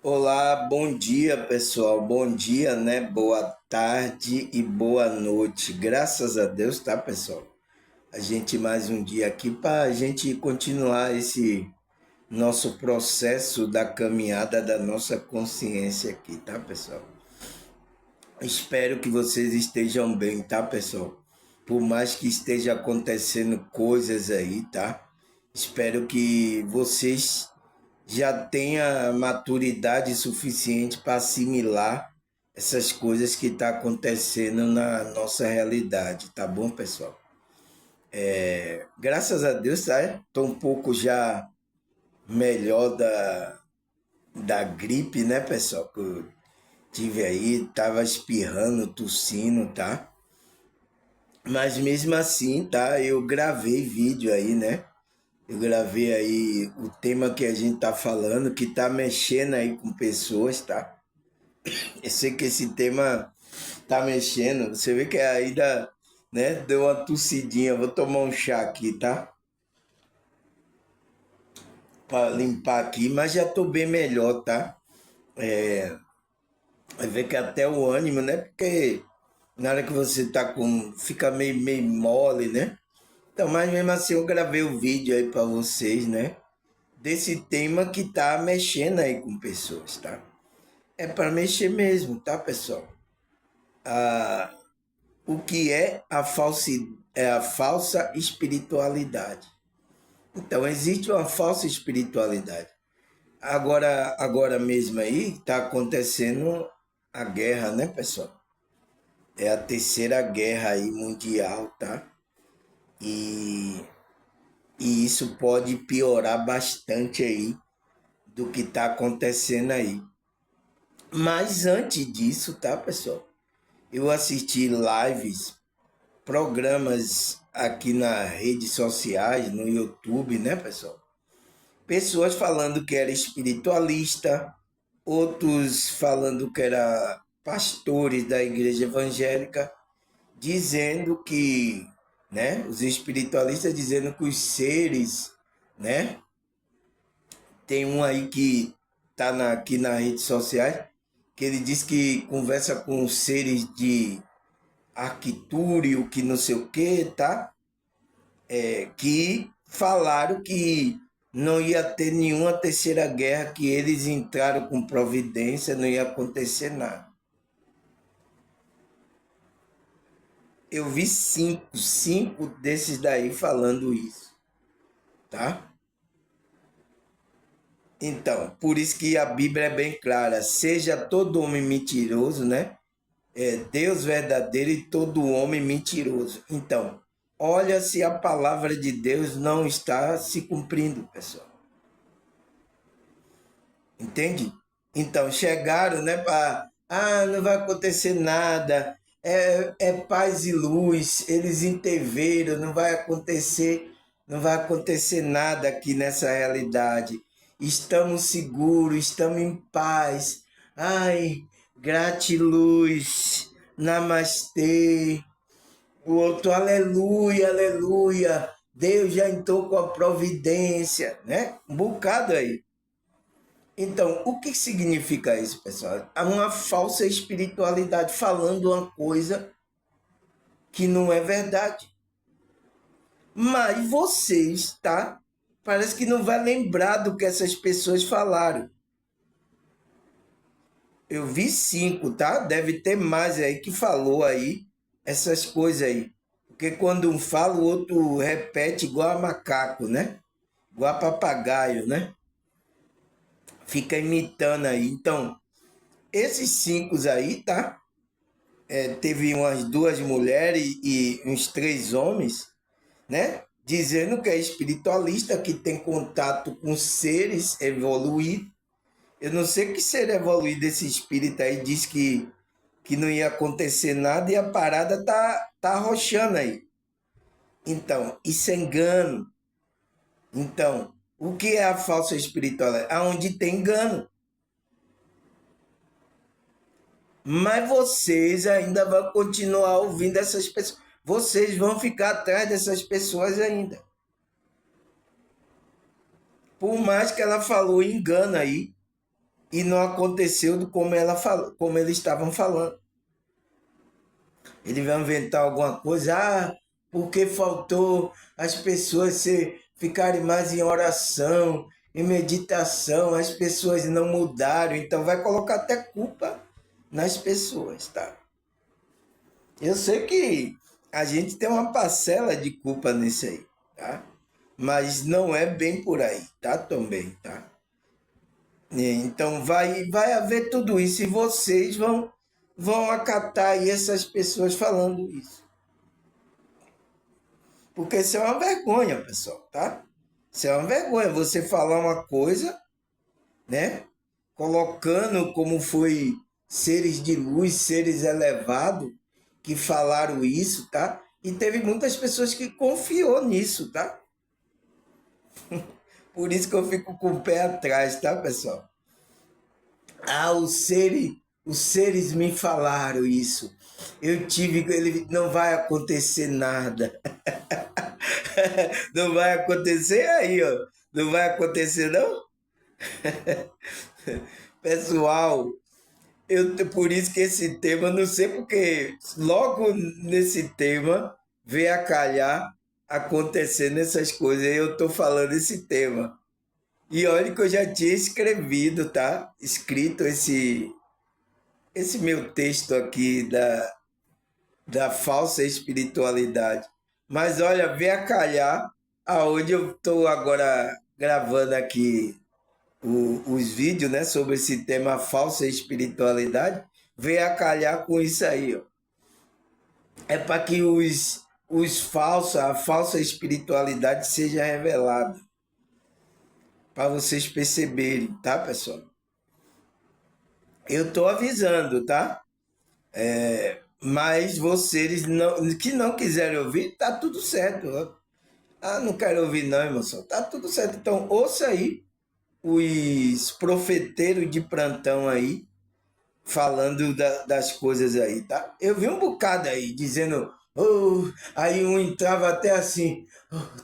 Olá, bom dia pessoal, bom dia, né? Boa tarde e boa noite. Graças a Deus, tá pessoal? A gente mais um dia aqui para a gente continuar esse nosso processo da caminhada da nossa consciência aqui, tá pessoal? Espero que vocês estejam bem, tá pessoal? Por mais que esteja acontecendo coisas aí, tá? Espero que vocês já tenha maturidade suficiente para assimilar essas coisas que estão acontecendo na nossa realidade, tá bom, pessoal? Graças a Deus, tá? Tô um pouco já melhor da gripe, né, pessoal? Que eu tive aí, tava espirrando, tossindo, tá? Mas mesmo assim, tá? Eu gravei vídeo aí, né? Eu gravei aí o tema que a gente tá falando, que tá mexendo aí com pessoas, tá? Eu sei que esse tema tá mexendo. Você vê que ainda, né, deu uma tossidinha. Vou tomar um chá aqui, tá? Pra limpar aqui, mas já tô bem melhor, tá? Vai ver que até o ânimo, né? Porque na hora que você tá com. Fica meio mole, né? Então, mas mesmo assim eu gravei o vídeo aí pra vocês, né? Desse tema que tá mexendo aí com pessoas, tá? É para mexer mesmo, tá, pessoal? O que é a falsa espiritualidade. Então, existe uma falsa espiritualidade. Agora mesmo aí está acontecendo a guerra, né, pessoal? É a terceira guerra aí mundial, tá? E, e isso pode piorar bastante aí do que está acontecendo aí. Mas antes disso, tá, pessoal? Eu assisti lives, programas aqui nas redes sociais, no YouTube, né, pessoal? Pessoas falando que era espiritualista, outros falando que era pastores da igreja evangélica, dizendo que, né, os espiritualistas dizendo que os seres, né, tem um aí que tá aqui nas redes sociais, que ele diz que conversa com seres de Arquitúrio, que não sei o que, tá? Que falaram que não ia ter nenhuma terceira guerra, que eles entraram com providência, não ia acontecer nada. Eu vi cinco desses daí falando isso, tá? Então, por isso que a Bíblia é bem clara: seja todo homem mentiroso, né? É Deus verdadeiro e todo homem mentiroso. Então, olha se a palavra de Deus não está se cumprindo, pessoal. Entende? Então chegaram, né, para não vai acontecer nada, é paz e luz, eles interveram, não vai acontecer nada aqui nessa realidade. Estamos seguros, estamos em paz. Ai, gratiluz, namastê. O outro, aleluia, aleluia. Deus já entrou com a providência, né? Um bocado aí. Então, o que significa isso, pessoal? É uma falsa espiritualidade falando uma coisa que não é verdade. Mas vocês, tá? Parece que não vai lembrar do que essas pessoas falaram. Eu vi cinco, tá? Deve ter mais aí que falou aí essas coisas aí. Porque quando um fala, o outro repete igual a macaco, né? Igual a papagaio, né? Fica imitando aí. Então, esses cinco aí, tá? Teve umas duas mulheres e uns três homens, né? Dizendo que é espiritualista, que tem contato com seres evoluídos. Eu não sei que ser evoluído esse espírito aí diz que não ia acontecer nada e a parada tá arrochando aí. Então, isso é engano. Então, o que é a falsa espiritualidade? Aonde tem engano. Mas vocês ainda vão continuar ouvindo essas pessoas. Vocês vão ficar atrás dessas pessoas ainda. Por mais que ela falou engano aí, e não aconteceu como como eles estavam falando. Ele vai inventar alguma coisa, porque faltou as pessoas ficarem mais em oração, em meditação, as pessoas não mudaram, então vai colocar até culpa nas pessoas, tá? Eu sei que a gente tem uma parcela de culpa nisso aí, tá? Mas não é bem por aí, tá? Também, tá? Então vai haver tudo isso e vocês vão acatar aí essas pessoas falando isso. Porque isso é uma vergonha, pessoal, tá? Isso é uma vergonha você falar uma coisa, né? Colocando como foi seres de luz, seres elevados que falaram isso, tá? E teve muitas pessoas que confiou nisso, tá? Por isso que eu fico com o pé atrás, tá, pessoal? Os seres me falaram isso. Eu tive, ele não vai acontecer nada. Não vai acontecer aí, ó. Não vai acontecer, não? Pessoal, por isso que esse tema, não sei porque, logo nesse tema, veio a calhar acontecendo essas coisas. Eu tô falando esse tema. E olha que eu já tinha escrevido, tá? Escrito esse meu texto aqui da falsa espiritualidade. Mas olha, vem a calhar aonde eu estou agora gravando aqui os vídeos, né, sobre esse tema falsa espiritualidade, vem a calhar com isso aí, ó. É para que a falsa espiritualidade seja revelada, para vocês perceberem, tá, pessoal? Eu estou avisando, tá? Mas vocês que não quiserem ouvir, tá tudo certo. Não quero ouvir não, emoção. Tá tudo certo. Então, ouça aí os profeteiros de plantão aí, falando das coisas aí, tá? Eu vi um bocado aí, dizendo... aí um entrava até assim,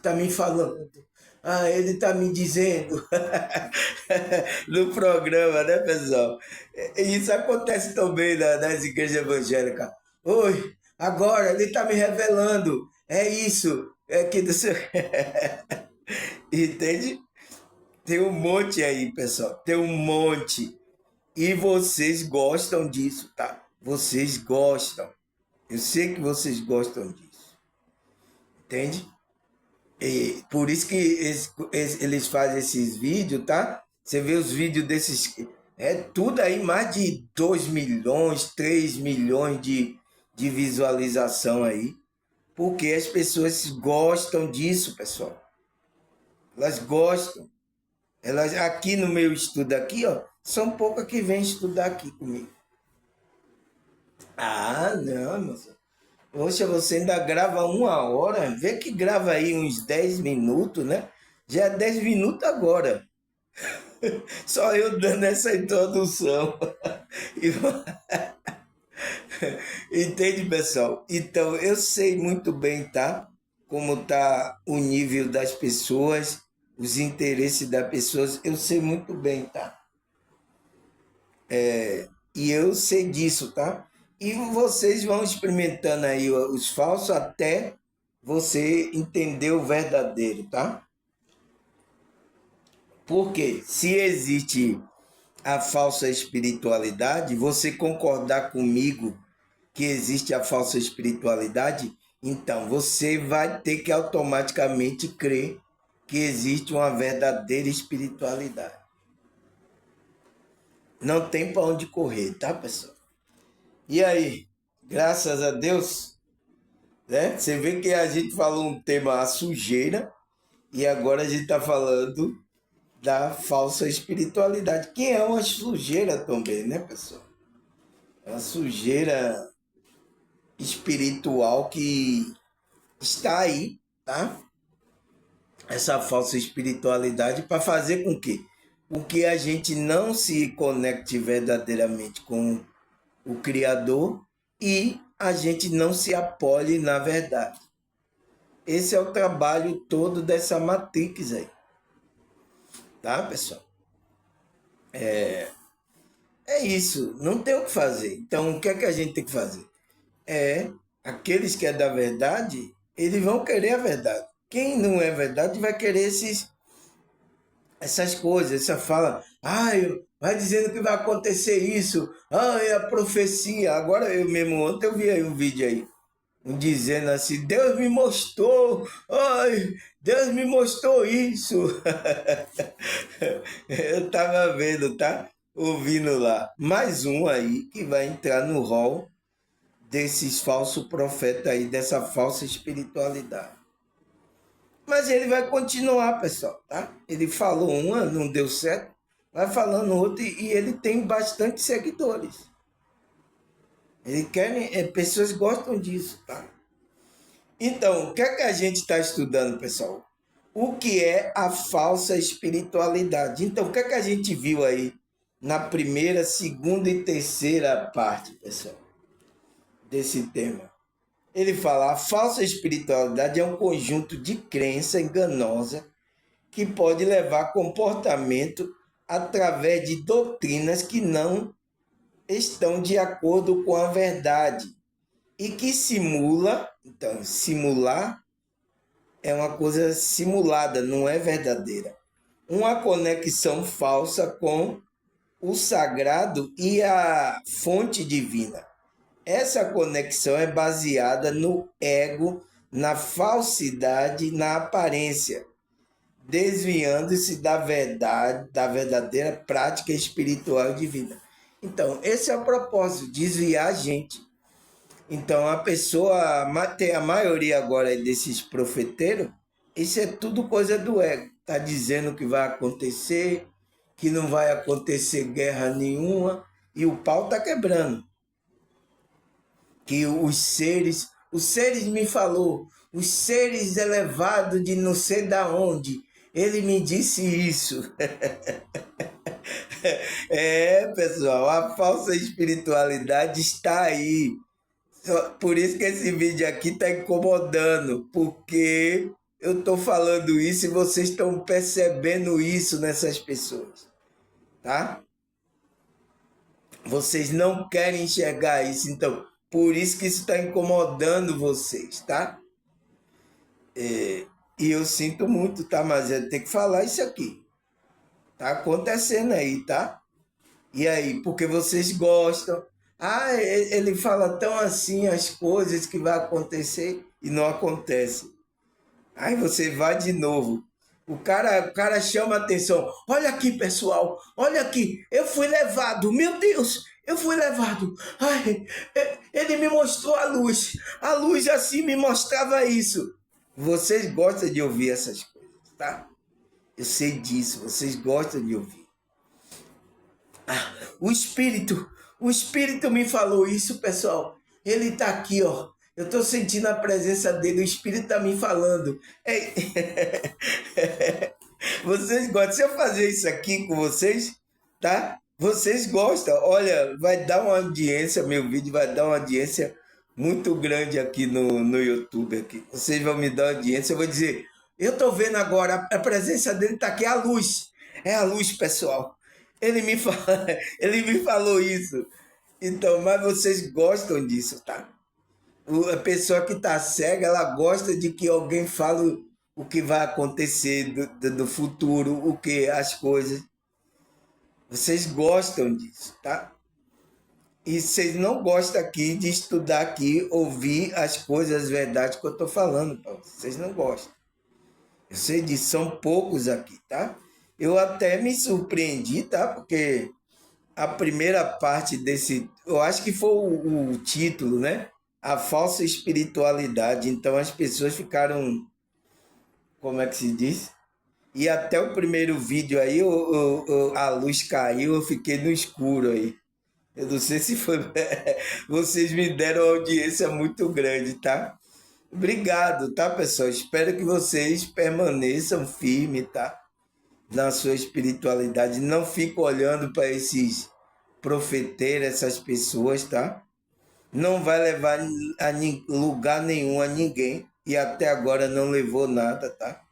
tá me falando. Ele tá me dizendo no programa, né, pessoal? Isso acontece também nas igrejas evangélicas. Oi, agora ele tá me revelando. É isso. É que do seu... Entende? Tem um monte aí, pessoal. Tem um monte. E vocês gostam disso, tá? Vocês gostam. Eu sei que vocês gostam disso. Entende? E por isso que eles fazem esses vídeos, tá? Você vê os vídeos desses. É tudo aí, mais de 2 milhões, 3 milhões de visualização aí. Porque as pessoas gostam disso, pessoal. Elas gostam. Elas, aqui no meu estudo aqui, ó, são poucas que vêm estudar aqui comigo. Não, moça. Poxa, você ainda grava 1 hora? Vê que grava aí uns 10 minutos, né? Já é 10 minutos agora. Só eu dando essa introdução. Entende, pessoal? Então, eu sei muito bem, tá? Como tá o nível das pessoas, os interesses das pessoas, eu sei muito bem, tá? E eu sei disso, tá? E vocês vão experimentando aí os falsos até você entender o verdadeiro, tá? Porque se existe a falsa espiritualidade, você concordar comigo que existe a falsa espiritualidade, então você vai ter que automaticamente crer que existe uma verdadeira espiritualidade. Não tem para onde correr, tá, pessoal? E aí, graças a Deus, né? Você vê que a gente falou um tema, a sujeira, e agora a gente está falando da falsa espiritualidade, que é uma sujeira também, né, pessoal? É uma sujeira espiritual que está aí, tá? Essa falsa espiritualidade para fazer com que a gente não se conecte verdadeiramente com o Criador e a gente não se apoie na verdade. Esse é o trabalho todo dessa Matrix aí. Tá, pessoal? isso, não tem o que fazer. Então, o que é que a gente tem que fazer? Aqueles que é da verdade, eles vão querer a verdade. Quem não é verdade vai querer essas coisas, essa fala, vai dizendo que vai acontecer isso, é a profecia. Agora eu mesmo, ontem eu vi aí um vídeo aí, dizendo assim, Deus me mostrou, Deus me mostrou isso. Eu tava vendo, tá? Ouvindo lá. Mais um aí que vai entrar no rol desses falsos profetas aí, dessa falsa espiritualidade. Mas ele vai continuar, pessoal, tá? Ele falou uma, não deu certo, vai falando outra e ele tem bastante seguidores. Ele quer, pessoas gostam disso, tá? Então, o que é que a gente está estudando, pessoal? O que é a falsa espiritualidade? Então, o que é que a gente viu aí na primeira, segunda e terceira parte, pessoal, desse tema? Ele fala, a falsa espiritualidade é um conjunto de crença enganosa que pode levar a comportamento através de doutrinas que não estão de acordo com a verdade e que simula, então, simular é uma coisa simulada, não é verdadeira. Uma conexão falsa com o sagrado e a fonte divina. Essa conexão é baseada no ego, na falsidade, na aparência, desviando-se da verdade, da verdadeira prática espiritual e divina. Então, esse é o propósito, desviar a gente. Então, a pessoa, tem a maioria agora desses profeteiros, isso é tudo coisa do ego. Está dizendo que vai acontecer, que não vai acontecer guerra nenhuma, e o pau está quebrando. Que os seres me falou, os seres elevados de não sei da onde, ele me disse isso. Pessoal, a falsa espiritualidade está aí. Por isso que esse vídeo aqui está incomodando, porque eu estou falando isso e vocês estão percebendo isso nessas pessoas, tá? Vocês não querem enxergar isso, então por isso que isso está incomodando vocês, tá? E eu sinto muito, tá? Mas eu tenho que falar isso aqui. Tá acontecendo aí, tá? E aí, porque vocês gostam. Ele fala tão assim as coisas que vai acontecer e não acontece. Aí você vai de novo. O cara chama a atenção. Olha aqui, pessoal. Olha aqui. Eu fui levado. Meu Deus, eu fui levado. Ele me mostrou a luz. A luz assim me mostrava isso. Vocês gostam de ouvir essas coisas, tá? Eu sei disso. Vocês gostam de ouvir. O Espírito me falou isso, pessoal. Ele está aqui, ó. Eu estou sentindo a presença dele, o Espírito está me falando. Vocês gostam? Se eu fazer isso aqui com vocês, tá? Vocês gostam? Olha, vai dar uma audiência, meu vídeo vai dar uma audiência muito grande aqui no YouTube. Aqui. Vocês vão me dar audiência, eu vou dizer, eu estou vendo agora, a presença dele está aqui, a luz. É a luz, pessoal. Ele me, ele me falou isso. Então, mas vocês gostam disso, tá? A pessoa que está cega, ela gosta de que alguém fale o que vai acontecer do futuro, o que as coisas. Vocês gostam disso, tá? E vocês não gostam aqui de estudar aqui, ouvir as coisas, as verdades que eu estou falando, Paulo. Vocês não gostam. Eu sei disso, são poucos aqui, tá? Eu até me surpreendi, tá? Porque a primeira parte desse, eu acho que foi o título, né? A falsa espiritualidade. Então as pessoas ficaram, como é que se diz? E até o primeiro vídeo aí, a luz caiu, eu fiquei no escuro aí. Eu não sei se foi. Vocês me deram uma audiência muito grande, tá? Obrigado, tá, pessoal? Espero que vocês permaneçam firmes, tá? Na sua espiritualidade. Não fiquem olhando para esses profeteiros, essas pessoas, tá? Não vai levar a lugar nenhum a ninguém. E até agora não levou nada, tá?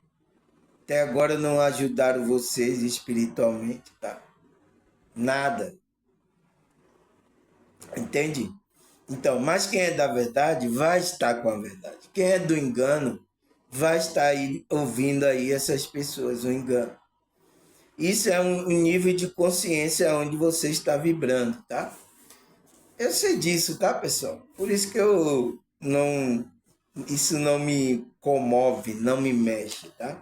Até agora não ajudaram vocês espiritualmente, tá? Nada. Entende? Então, mas quem é da verdade vai estar com a verdade. Quem é do engano vai estar aí ouvindo aí essas pessoas, o engano. Isso é um nível de consciência onde você está vibrando, tá? Eu sei disso, tá, pessoal? Por isso que eu não. Isso não me comove, não me mexe, tá?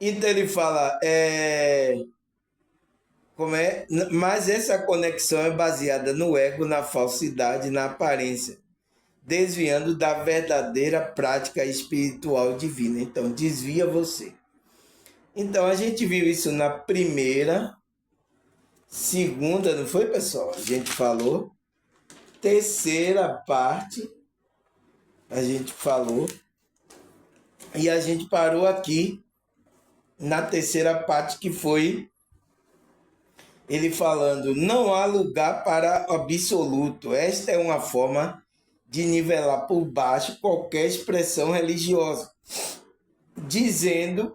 Então ele fala, como é? Mas essa conexão é baseada no ego, na falsidade, na aparência, desviando da verdadeira prática espiritual divina. Então, desvia você. Então, a gente viu isso na primeira, segunda, não foi, pessoal? A gente falou. Terceira parte, a gente falou. E a gente parou aqui na terceira parte, que foi ele falando: não há lugar para absoluto. Esta é uma forma de nivelar por baixo qualquer expressão religiosa, dizendo,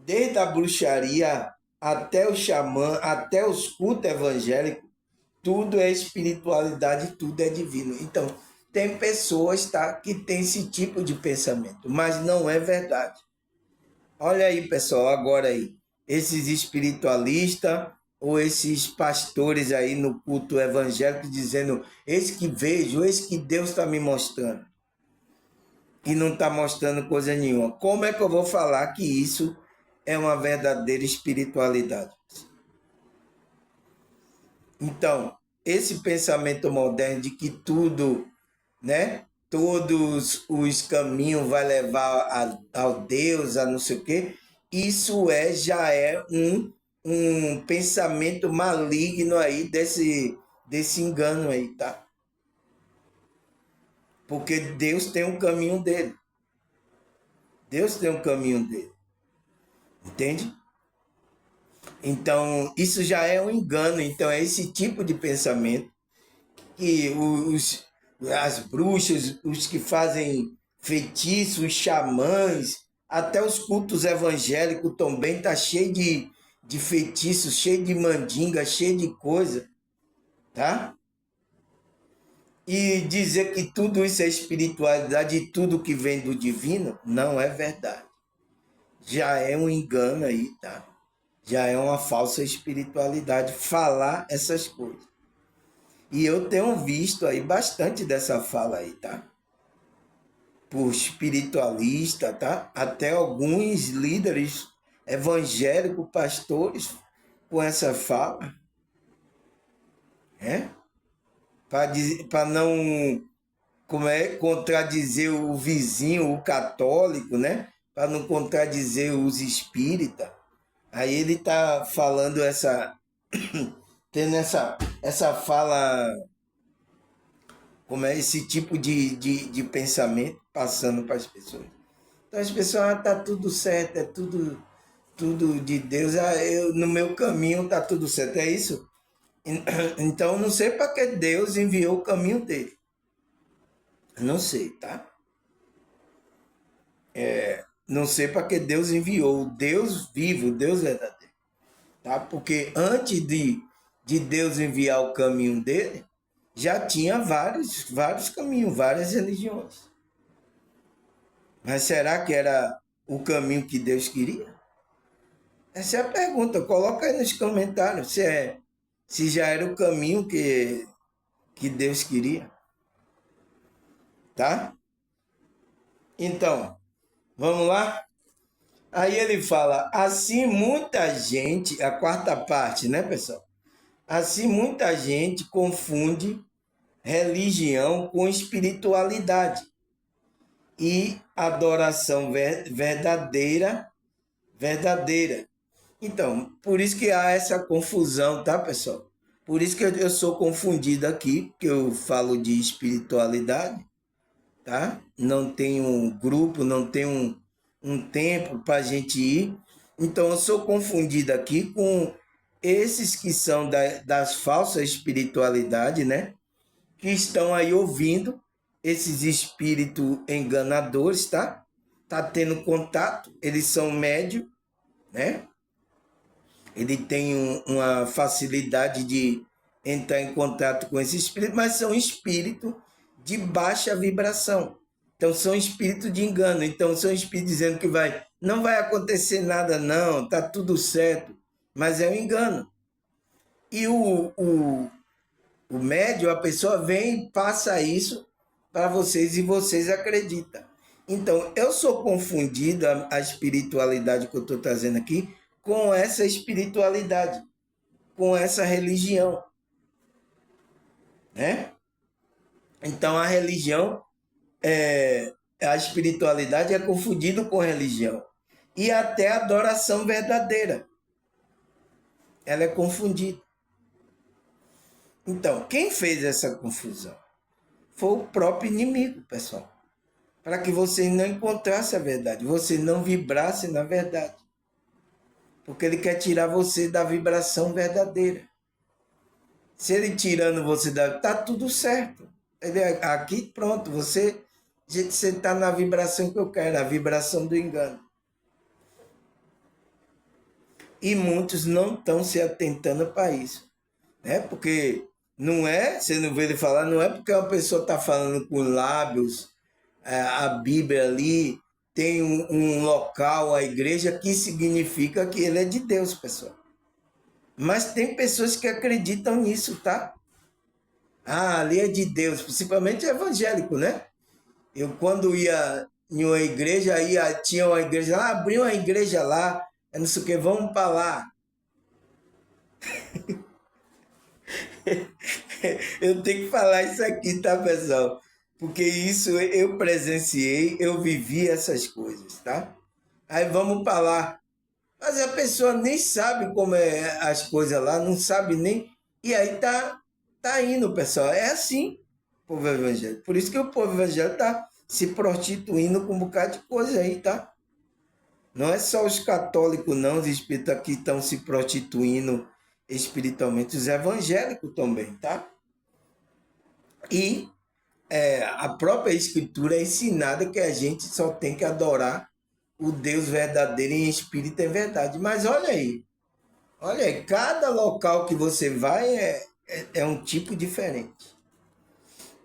desde a bruxaria até o xamã, até os cultos evangélicos, tudo é espiritualidade, tudo é divino. Então, tem pessoas, tá, que tem esse tipo de pensamento, mas não é verdade. Olha aí, pessoal, agora aí, esses espiritualistas ou esses pastores aí no culto evangélico dizendo: eis que vejo, eis que Deus está me mostrando. E não está mostrando coisa nenhuma. Como é que eu vou falar que isso é uma verdadeira espiritualidade? Então, esse pensamento moderno de que tudo, né? Todos os caminhos vai levar ao Deus, a não sei o quê. Isso já é um pensamento maligno aí desse engano aí, tá? Porque Deus tem um caminho dele. Deus tem um caminho dele. Entende? Então, isso já é um engano. Então, é esse tipo de pensamento que as bruxas, os que fazem feitiços, os xamãs, até os cultos evangélicos também tá cheio de feitiços, cheio de mandinga, cheio de coisa, tá? E dizer que tudo isso é espiritualidade e tudo que vem do divino não é verdade. Já é um engano aí, tá? Já é uma falsa espiritualidade falar essas coisas. E eu tenho visto aí bastante dessa fala aí, tá? Por espiritualista, tá? Até alguns líderes evangélicos, pastores, com essa fala, né? Para não, como é, contradizer o vizinho, o católico, né? Para não contradizer os espíritas. Aí ele tá falando tendo essa fala, como é esse tipo de pensamento passando para as pessoas. Então as pessoas, tá tudo certo, é tudo de Deus, no meu caminho tá tudo certo, é isso? Então não sei para que Deus enviou o caminho dele. Não sei, tá? Não sei para que Deus enviou o Deus vivo, o Deus verdadeiro, tá? Porque antes de Deus enviar o caminho dele, já tinha vários caminhos, várias religiões. Mas será que era o caminho que Deus queria? Essa é a pergunta. Coloca aí nos comentários se já era o caminho que Deus queria, tá? Então, vamos lá? Aí ele fala, assim muita gente, a quarta parte, né, pessoal? Assim muita gente confunde religião com espiritualidade e adoração verdadeira. Então, por isso que há essa confusão, tá, pessoal? Por isso que eu sou confundido aqui, que eu falo de espiritualidade, tá? Não tem um grupo, não tem um tempo para a gente ir. Então, eu sou confundido aqui com esses que são das falsas espiritualidades, né? Que estão aí ouvindo esses espíritos enganadores, tá? Tá tendo contato, eles são médios, né? Ele tem uma facilidade entrar em contato com esse espírito, mas são espíritos de baixa vibração. Então são espíritos de engano. Então são espíritos dizendo que não vai acontecer nada não, tá tudo certo, mas é um engano. E o médium, a pessoa vem e passa isso para vocês e vocês acreditam. Então, eu sou confundido a espiritualidade que eu estou trazendo aqui com essa espiritualidade, com essa religião, né? Então, a religião, a espiritualidade é confundido com religião. E até a adoração verdadeira, ela é confundida. Então, quem fez essa confusão? Foi o próprio inimigo, pessoal. Para que você não encontrasse a verdade, você não vibrasse na verdade. Porque ele quer tirar você da vibração verdadeira. Se ele tirando você da... Tá tudo certo. Ele, aqui, pronto, você está na vibração que eu quero, a vibração do engano. E muitos não estão se atentando para isso. Né? Porque não é, você não vê ele falar, não é porque uma pessoa está falando com lábios, a Bíblia ali tem um local, a igreja, que significa que ele é de Deus, pessoal. Mas tem pessoas que acreditam nisso, tá? Ah, ali é de Deus, principalmente evangélico, né? Eu, quando ia em uma igreja, tinha uma igreja lá, abriu uma igreja lá, não sei o que, vamos para lá. Eu tenho que falar isso aqui, tá, pessoal? Porque isso eu presenciei, eu vivi essas coisas, tá? Aí vamos para lá. Mas a pessoa nem sabe como é as coisas lá, não sabe nem. E aí tá indo, pessoal. É assim, o povo evangélico. Por isso que o povo evangélico tá se prostituindo com um bocado de coisa aí, tá? Não é só os católicos, não, os espíritas que estão se prostituindo espiritualmente, os evangélicos também, tá? E a própria escritura é ensinada que a gente só tem que adorar o Deus verdadeiro em espírito e em verdade. Mas olha aí, cada local que você vai é um tipo diferente,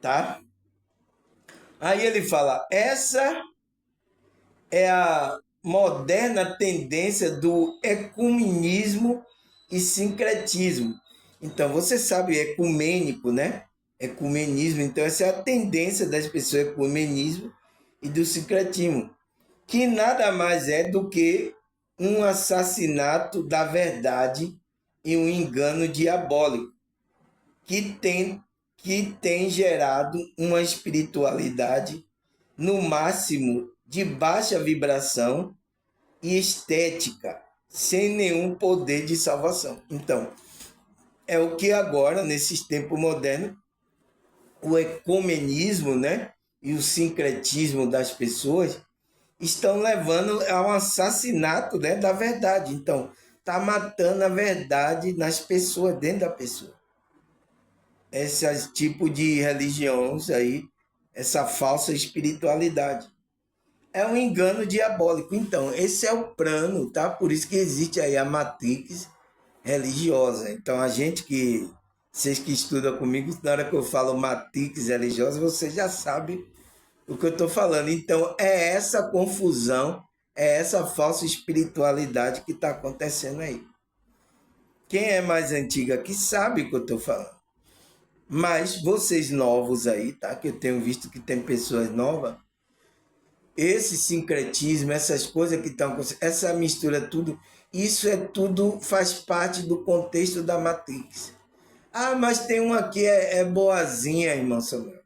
tá? Aí ele fala, essa é a moderna tendência do ecumenismo e sincretismo. Então, você sabe, ecumênico, né? Ecumenismo. Então, essa é a tendência das pessoas, ecumenismo e do sincretismo, que nada mais é do que um assassinato da verdade e um engano diabólico, que tem gerado uma espiritualidade no máximo de baixa vibração e estética, sem nenhum poder de salvação. Então, é o que agora, nesses tempos modernos, o ecumenismo, né, e o sincretismo das pessoas estão levando ao assassinato, né, da verdade. Então, está matando a verdade nas pessoas, dentro da pessoa. Esse tipo de religiões aí, essa falsa espiritualidade. É um engano diabólico. Então, esse é o plano, tá? Por isso que existe aí a matrix religiosa. Então, vocês que estudam comigo, na hora que eu falo matrix religiosa, você já sabe o que eu estou falando. Então, é essa confusão, é essa falsa espiritualidade que está acontecendo aí. Quem é mais antiga aqui sabe o que eu estou falando. Mas vocês novos aí, tá? Que eu tenho visto que tem pessoas novas, esse sincretismo, essas coisas que estão acontecendo, essa mistura, tudo, isso é tudo, faz parte do contexto da Matrix. Ah, mas tem uma que é boazinha, irmão Samuel.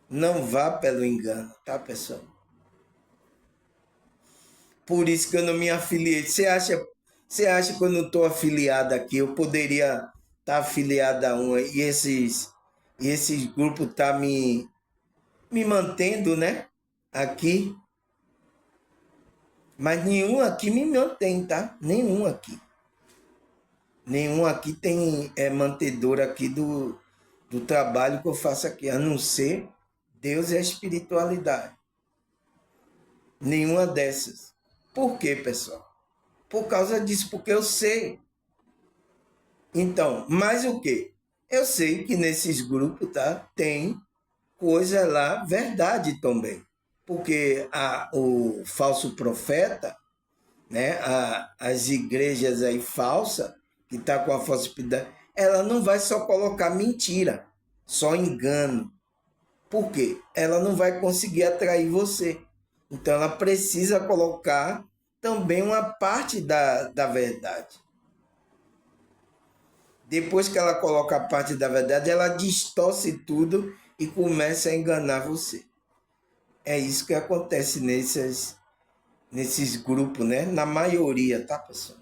Não vá pelo engano, tá, pessoal? Por isso que eu não me afiliei. Você acha que eu não estou afiliado aqui? Eu poderia estar afiliado a uma e esses grupos tá me mantendo, né? Aqui. Mas nenhum aqui me mantém, tá? Nenhum aqui. Nenhum aqui tem mantedor aqui do trabalho que eu faço aqui, a não ser Deus e a espiritualidade. Nenhuma dessas. Por quê, pessoal? Por causa disso, porque eu sei. Então, mais o quê? Eu sei que nesses grupos, tá, tem coisa lá, verdade também. Porque o falso profeta, né, as igrejas aí falsas, que tá com a falsa espiritualidade, ela não vai só colocar mentira, só engano. Por quê? Ela não vai conseguir atrair você. Então ela precisa colocar também uma parte da verdade. Depois que ela coloca a parte da verdade, ela distorce tudo e começa a enganar você. É isso que acontece nesses grupos, né? Na maioria, tá, pessoal?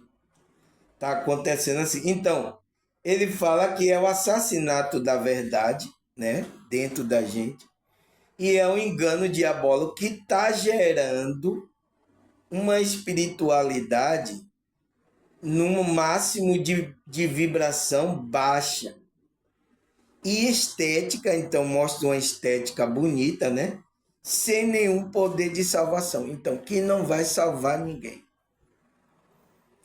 Tá acontecendo assim. Então, ele fala que é o assassinato da verdade, né? Dentro da gente. E é um engano diabólico que está gerando uma espiritualidade no máximo de vibração baixa. E estética, então mostra uma estética bonita, né? Sem nenhum poder de salvação. Então, que não vai salvar ninguém.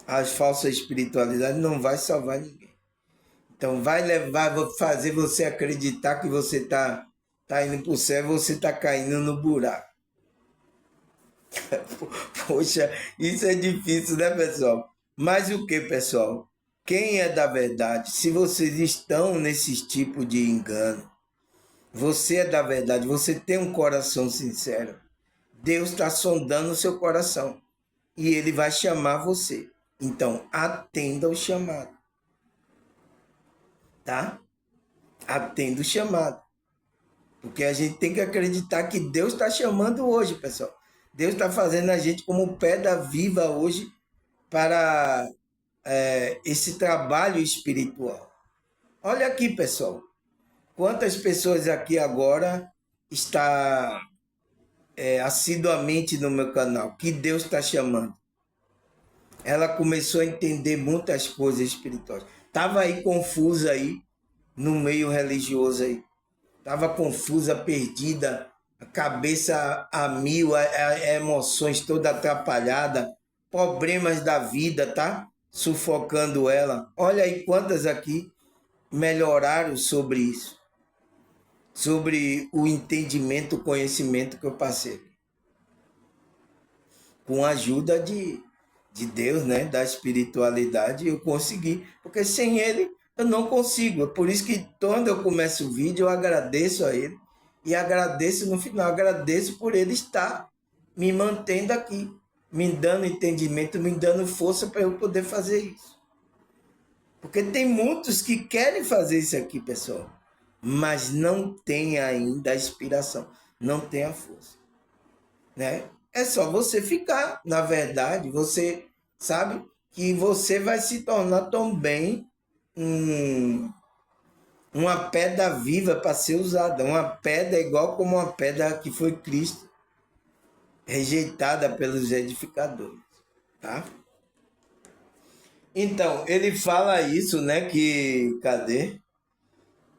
As falsas espiritualidades não vai salvar ninguém. Então, vai levar, vai fazer você acreditar que você tá indo para o céu e você está caindo no buraco. Poxa, isso é difícil, né, pessoal? Mas o que, pessoal? Quem é da verdade, se vocês estão nesses tipos de engano, você é da verdade, você tem um coração sincero, Deus está sondando o seu coração e Ele vai chamar você. Então, atenda o chamado, tá? Atenda o chamado. Porque a gente tem que acreditar que Deus está chamando hoje, pessoal. Deus está fazendo a gente como pedra viva hoje para esse trabalho espiritual. Olha aqui, pessoal. Quantas pessoas aqui agora está assiduamente no meu canal que Deus está chamando? Ela começou a entender muitas coisas espirituais. Estava aí confusa aí no meio religioso aí. Estava confusa, perdida, a cabeça a mil, emoções toda atrapalhada, problemas da vida, tá? Sufocando ela. Olha aí quantas aqui melhoraram sobre isso, sobre o entendimento, o conhecimento que eu passei. Com a ajuda de Deus, né? Da espiritualidade, eu consegui. Porque sem Ele eu não consigo. É por isso que quando eu começo o vídeo, eu agradeço a Ele. E agradeço no final, agradeço por Ele estar me mantendo aqui, me dando entendimento, me dando força para eu poder fazer isso. Porque tem muitos que querem fazer isso aqui, pessoal, mas não tem ainda a inspiração, não tem a força, né? É só você ficar, na verdade, você sabe que você vai se tornar também uma pedra viva para ser usada, uma pedra igual como uma pedra que foi Cristo, rejeitada pelos edificadores, tá? Então, ele fala isso, né, que, cadê?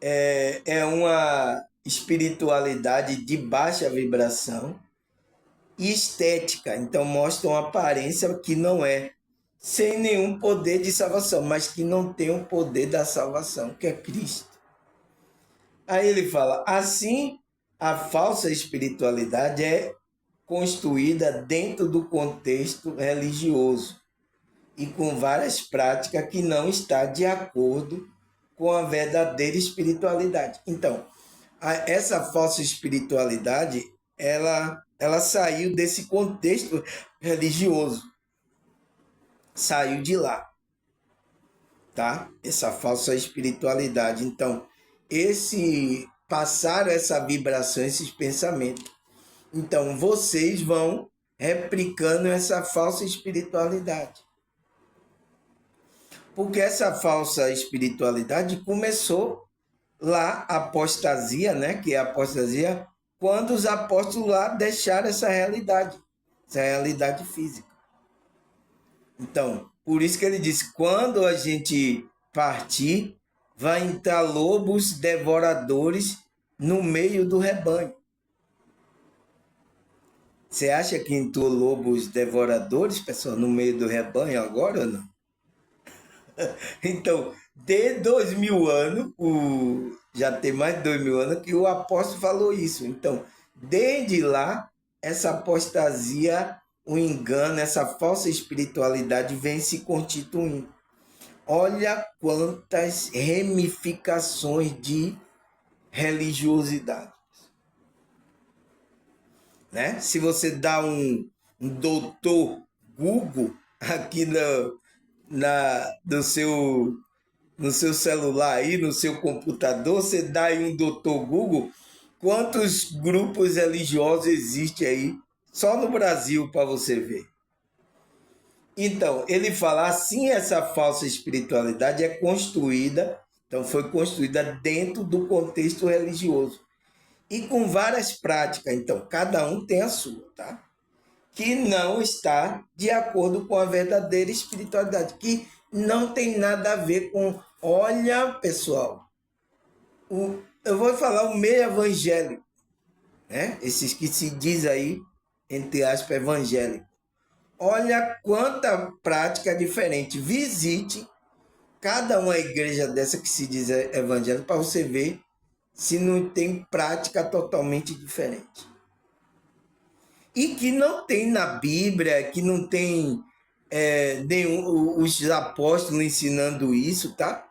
É uma espiritualidade de baixa vibração e estética. Então mostra uma aparência que não é, sem nenhum poder de salvação, mas que não tem o poder da salvação, que é Cristo. Aí ele fala, assim a falsa espiritualidade é construída dentro do contexto religioso e com várias práticas que não está de acordo com a verdadeira espiritualidade. Então, essa falsa espiritualidade, ela saiu desse contexto religioso, saiu de lá, tá? Essa falsa espiritualidade. Então, passaram essa vibração, esses pensamentos. Então, vocês vão replicando essa falsa espiritualidade. Porque essa falsa espiritualidade começou lá, a apostasia, né? Que é a apostasia, quando os apóstolos lá deixaram essa realidade física. Então, por isso que ele diz, quando a gente partir, vai entrar lobos devoradores no meio do rebanho. Você acha que entrou lobos devoradores, pessoal, no meio do rebanho agora ou não? Então, de 2000 anos, já tem mais de 2000 anos que o apóstolo falou isso. Então, desde lá, essa apostasia, o engano, essa falsa espiritualidade vem se constituindo. Olha quantas ramificações de religiosidade, né? Se você dá um doutor Google aqui no seu celular aí, no seu computador, você dá aí um doutor Google, quantos grupos religiosos existem aí só no Brasil para você ver. Então, ele fala assim, essa falsa espiritualidade é construída, então foi construída dentro do contexto religioso e com várias práticas, então cada um tem a sua, tá? Que não está de acordo com a verdadeira espiritualidade, que não tem nada a ver com, olha, pessoal, eu vou falar o meio evangélico, né? Esses que se diz aí, entre aspas, evangélico. Olha quanta prática diferente. Visite cada uma igreja dessa que se diz evangélica para você ver se não tem prática totalmente diferente. E que não tem na Bíblia, que não tem os apóstolos ensinando isso, tá?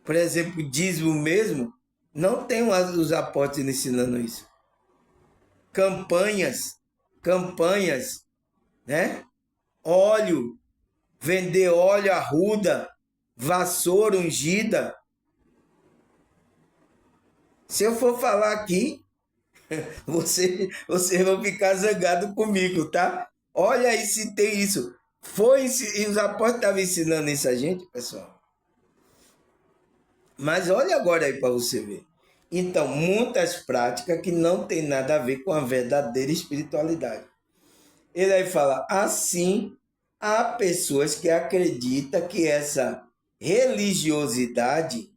Por exemplo, dízimo mesmo, não tem os apóstolos ensinando isso. Campanhas, né? Óleo, vender óleo arruda, vassoura ungida. Se eu for falar aqui, vocês vão ficar zangados comigo, tá? Olha aí se tem isso. E os apóstolos estavam ensinando isso a gente, pessoal. Mas olha agora aí para você ver. Então, muitas práticas que não tem nada a ver com a verdadeira espiritualidade. Ele aí fala, assim, há pessoas que acreditam que essa religiosidade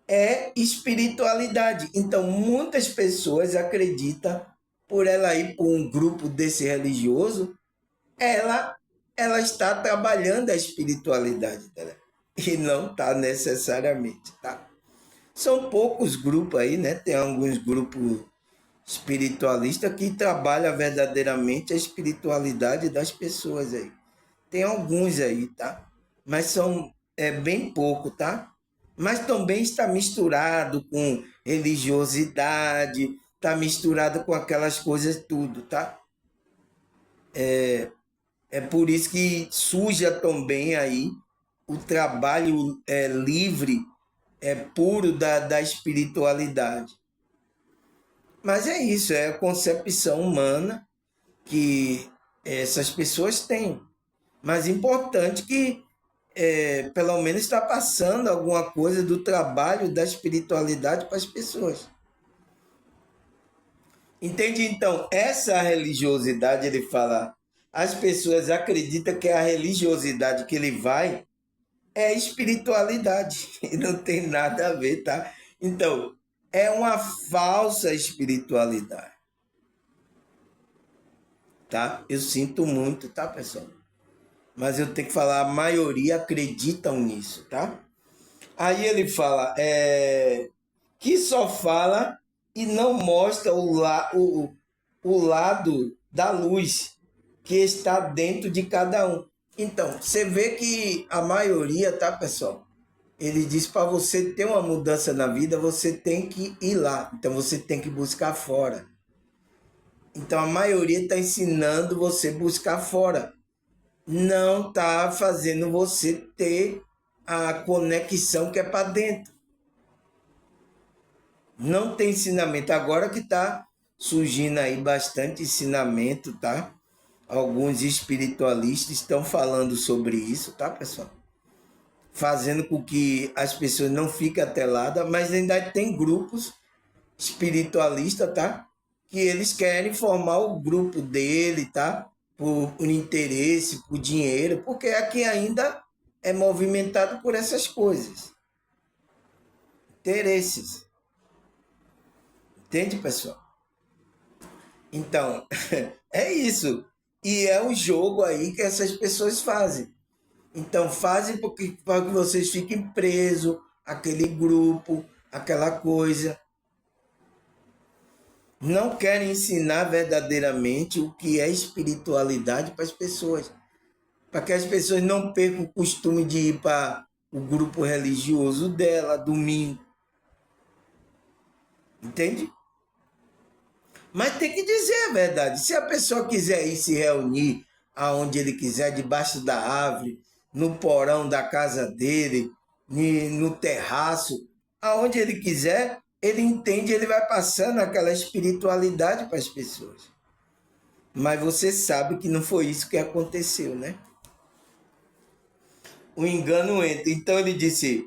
é espiritualidade. Então, muitas pessoas acreditam, por ela ir para um grupo desse religioso, ela está trabalhando a espiritualidade dela. E não está necessariamente, tá? São poucos grupos aí, né? Tem alguns grupos espiritualistas que trabalham verdadeiramente a espiritualidade das pessoas aí. Tem alguns aí, tá? Mas são bem pouco, tá? Mas também está misturado com religiosidade, está misturado com aquelas coisas tudo, tá? É por isso que suja também aí o trabalho livre, puro da espiritualidade. Mas é isso, é a concepção humana que essas pessoas têm. Mas importante que pelo menos está passando alguma coisa do trabalho da espiritualidade para as pessoas. Entende? Então, essa religiosidade, ele fala, as pessoas acreditam que a religiosidade que ele vai é espiritualidade. E não tem nada a ver, tá? Então, é uma falsa espiritualidade. Tá? Eu sinto muito, tá, pessoal? Mas eu tenho que falar, a maioria acreditam nisso, tá? Aí ele fala que só fala e não mostra o lado da luz que está dentro de cada um. Então, você vê que a maioria, tá, pessoal? Ele diz para você ter uma mudança na vida, você tem que ir lá. Então, você tem que buscar fora. Então, a maioria está ensinando você a buscar fora. Não está fazendo você ter a conexão que é para dentro. Não tem ensinamento. Agora que está surgindo aí bastante ensinamento, tá? Alguns espiritualistas estão falando sobre isso, tá, pessoal? Fazendo com que as pessoas não fiquem ateladas, mas ainda tem grupos espiritualistas, tá? Que eles querem formar o grupo dele, tá? Por interesse, por dinheiro, porque aqui ainda é movimentado por essas coisas. Interesses. Entende, pessoal? Então, é isso. E é o jogo aí que essas pessoas fazem. Então fazem para que vocês fiquem presos àquele grupo, aquela coisa. Não querem ensinar verdadeiramente o que é espiritualidade para as pessoas. Para que as pessoas não percam o costume de ir para o grupo religioso dela, domingo. Entende? Mas tem que dizer a verdade. Se a pessoa quiser ir se reunir aonde ele quiser, debaixo da árvore, no porão da casa dele, no terraço, aonde ele quiser, ele entende, ele vai passando aquela espiritualidade para as pessoas. Mas você sabe que não foi isso que aconteceu, né? O engano entra. Então ele disse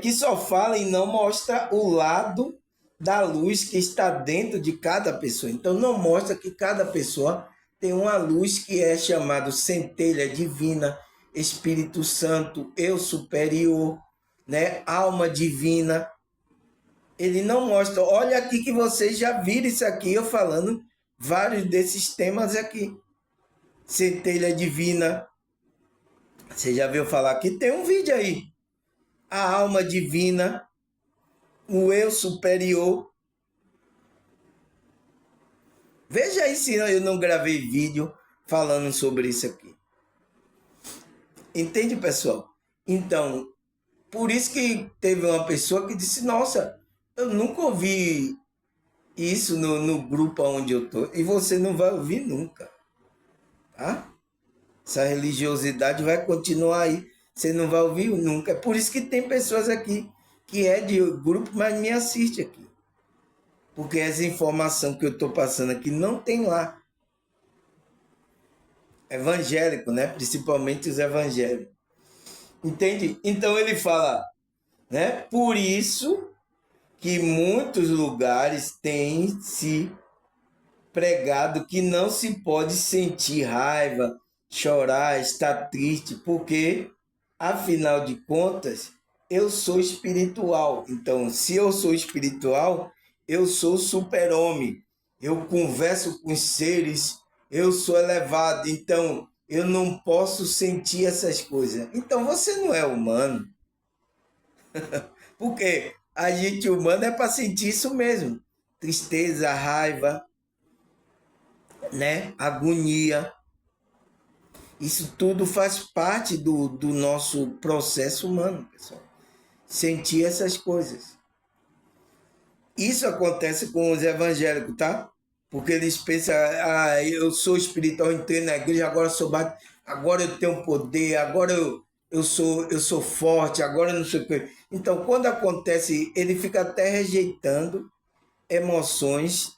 que só fala e não mostra o lado da luz que está dentro de cada pessoa. Então não mostra que cada pessoa tem uma luz que é chamado centelha divina, Espírito Santo, eu superior, né? Alma divina. Ele não mostra. Olha aqui que vocês já viram isso aqui, eu falando vários desses temas aqui. Centelha divina. Você já viu falar que tem um vídeo aí. A alma divina, o eu superior. Veja aí se eu não gravei vídeo falando sobre isso aqui. Entende, pessoal? Então, por isso que teve uma pessoa que disse, nossa, eu nunca ouvi isso no grupo onde eu tô. E você não vai ouvir nunca. Tá? Essa religiosidade vai continuar aí. Você não vai ouvir nunca. É por isso que tem pessoas aqui que é de grupo, mas me assiste aqui. Porque essa informação que eu estou passando aqui não tem lá. Evangélico, né? Principalmente os evangélicos. Entende? Então ele fala, né? Por isso que muitos lugares têm se pregado que não se pode sentir raiva, chorar, estar triste, porque, afinal de contas, eu sou espiritual. Então, se eu sou espiritual, eu sou super-homem. Eu converso com os seres, eu sou elevado. Então, eu não posso sentir essas coisas. Então, você não é humano. Porque a gente humano é para sentir isso mesmo. Tristeza, raiva, né? Agonia. Isso tudo faz parte do nosso processo humano, pessoal. Sentir essas coisas. Isso acontece com os evangélicos, tá? Porque eles pensam, eu sou espiritual, entrei na igreja, agora sou agora eu tenho poder, agora eu sou forte, agora não sei o quê. Então, quando acontece, ele fica até rejeitando emoções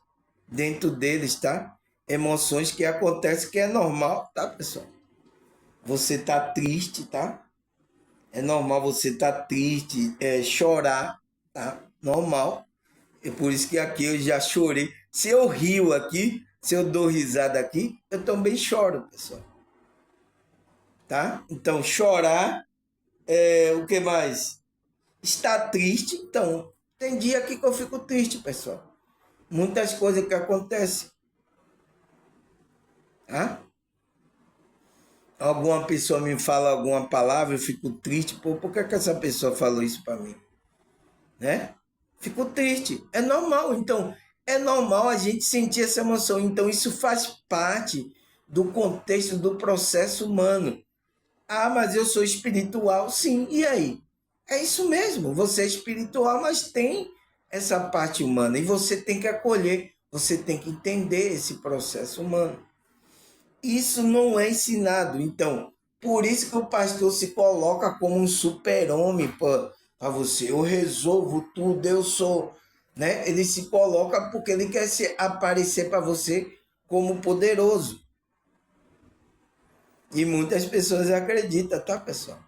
dentro deles, tá? Emoções que acontecem que é normal, tá, pessoal? Você tá triste, tá? É normal você tá triste, chorar, tá? Normal. É por isso que aqui eu já chorei. Se eu rio aqui, se eu dou risada aqui, eu também choro, pessoal. Tá? Então, chorar, o que mais? Estar triste, então, tem dia aqui que eu fico triste, pessoal. Muitas coisas que acontecem. Tá? Alguma pessoa me fala alguma palavra, eu fico triste. Pô, por que essa pessoa falou isso para mim? Né? Fico triste. É normal. Então, é normal a gente sentir essa emoção. Então, isso faz parte do contexto do processo humano. Ah, mas eu sou espiritual. Sim, e aí? É isso mesmo. Você é espiritual, mas tem essa parte humana. E você tem que acolher, você tem que entender esse processo humano. Isso não é ensinado. Então, por isso que o pastor se coloca como um super-homem para você. Eu resolvo tudo, eu sou. Né? Ele se coloca porque ele quer aparecer para você como poderoso. E muitas pessoas acreditam, tá, pessoal?